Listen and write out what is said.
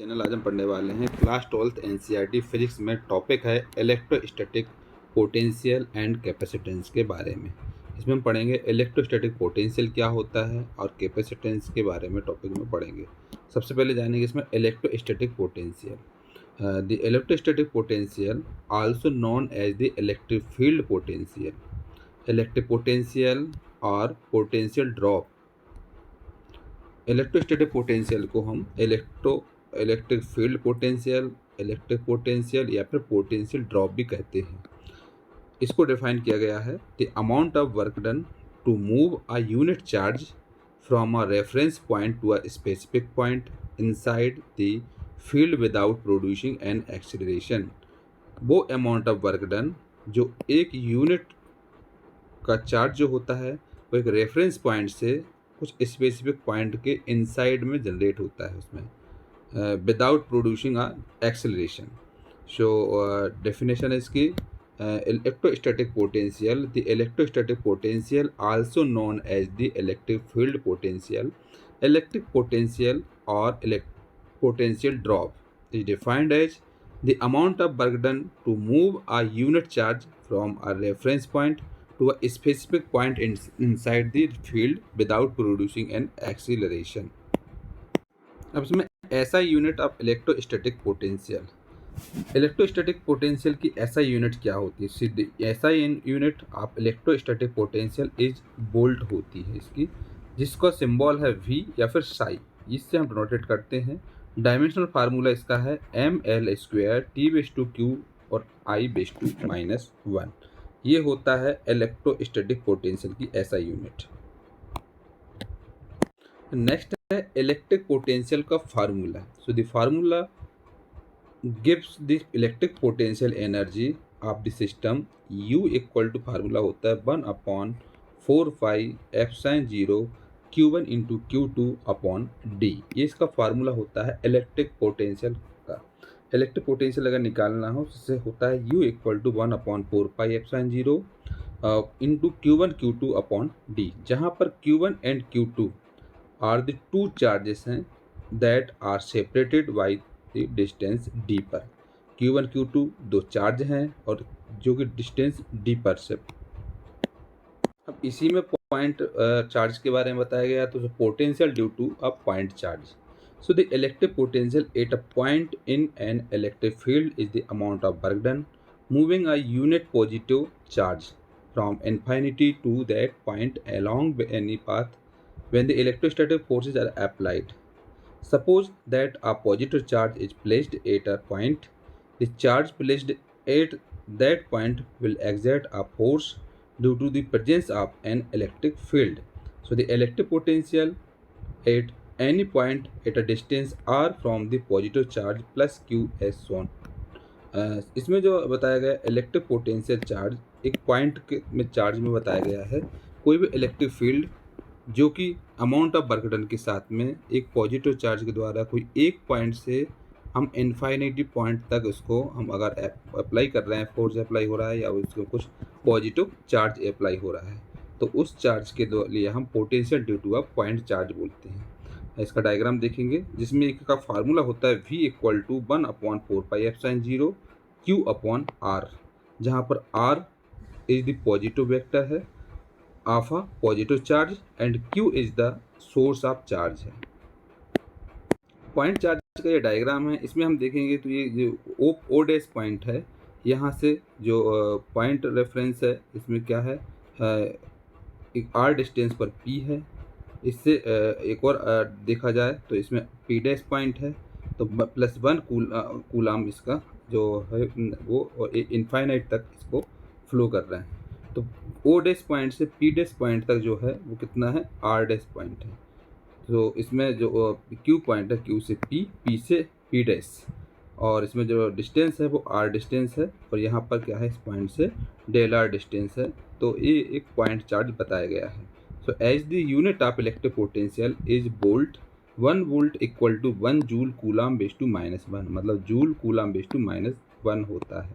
Channel आज हम पढ़ने वाले हैं क्लास 12th एनसीईआरटी फिजिक्स में टॉपिक है इलेक्ट्रोस्टैटिक पोटेंशियल एंड कैपेसिटेंस के बारे में। इसमें हम पढ़ेंगे इलेक्ट्रोस्टैटिक पोटेंशियल क्या होता है और कैपेसिटेंस के बारे में टॉपिक में पढ़ेंगे। सबसे पहले जानेंगे इसमें electrostatic potential. The electrostatic potential also known as the electric field potential, electric potential और पोटेंशियल ड्रॉप। इलेक्ट्रोस्टैटिक पोटेंशियल को हम इलेक्ट्रिक फील्ड पोटेंशियल या फिर पोटेंशियल ड्रॉप भी कहते हैं। इसको डिफाइन किया गया है the amount of work done to move a unit charge from a reference point to a specific point inside the field without producing an acceleration. वो अमाउंट ऑफ वर्क डन जो एक यूनिट का charge जो होता है वो एक reference point से कुछ स्पेसिफिक पॉइंट के इनसाइड में जनरेट होता है उसमें without producing a acceleration. So definition है इसकी electrostatic potential, the electrostatic potential also known as the electric field potential, electric potential और potential drop is defined as the amount of work done to move a unit charge from a reference point to a specific point inside the field without producing an acceleration। अब इसमें SI unit of electrostatic potential. Electrostatic potential की SI unit क्या होती है? सीधी SI unit of electrostatic potential is volt होती है इसकी, जिसका सिंबल है V या फिर साई। इससे हम डिनोटेट करते हैं। डायमेंशनल फार्मूला इसका है ml² T/Q और I/-1। ये होता है इलेक्ट्रोस्टैटिक पोटेंशियल की SI यूनिट। नेक्स्ट है इलेक्ट्रिक पोटेंशियल का formula. So the formula gives the electric potential energy of the system. U equal to formula होता है 1/4πε0 Q1 इंटू Q2/D। ये इसका फार्मूला होता है इलेक्ट्रिक पोटेंशियल का। इलेक्ट्रिक पोटेंशियल अगर निकालना हो इससे होता है U equal to 1/4πε0 into Q1 Q2/D, जहाँ पर Q1 and Q2 are the two charges हैं that are separated by the distance D पर। Q1 Q2 दो चार्ज हैं और जो कि डिस्टेंस D पर से। अब इसी में पॉइंट चार्ज के बारे में बताया गया, तो potential due to a point charge. So the electric potential at a point in an electric field is the amount of work done moving a unit positive charge from infinity to that point along any path when the electrostatic forces are applied. Suppose that a positive charge is placed at a point. The charge placed at that point will exert a force due to the presence of an electric field. So the electric potential at any point at a distance r from the positive charge plus q as shown। इसमें जो बताया गया electric potential charge एक point के में charge में बताया गया है। कोई भी इलेक्ट्रिक फील्ड जो कि अमाउंट ऑफ वर्क डन के साथ में एक पॉजिटिव चार्ज के द्वारा कोई एक पॉइंट से हम इन्फिनिटी पॉइंट तक उसको हम अगर अप्लाई कर रहे हैं, फोर्स अप्लाई हो रहा है या उसको कुछ पॉजिटिव चार्ज अप्लाई हो रहा है, तो उस चार्ज के लिए हम potential due to a point charge बोलते हैं। इसका डायग्राम देखेंगे जिसमें एक का फार्मूला होता है V इक्वल टू 1/4πε0 Q/R, जहाँ पर R is the positive vector है of a positive charge and Q is the source of charge है। पॉइंट चार्ज का ये डायग्राम है। इसमें हम देखेंगे तो ये जो O डैश पॉइंट है, यहाँ से जो पॉइंट रेफरेंस है इसमें क्या है, एक R डिस्टेंस पर P है। इससे एक और देखा जाए तो इसमें P डैश पॉइंट है, तो +1 कूलाम इसका जो है वो इनफाइनाइट तक इसको फ्लो कर रहे हैं। तो O डैश पॉइंट से P डैश पॉइंट तक जो है वो कितना है, R डैश पॉइंट है। तो इसमें जो Q पॉइंट है, Q से P, P से P डैश, और इसमें जो डिस्टेंस है वो R डिस्टेंस है, और यहाँ पर क्या है, इस पॉइंट से ΔR डिस्टेंस है। तो ये एक पॉइंट चार्ज बताया गया है। So as the unit of electric potential is volt, 1 volt equal to 1 joule coulomb base to -1, मतलब जूल कूलाम बेस टू -1 होता है।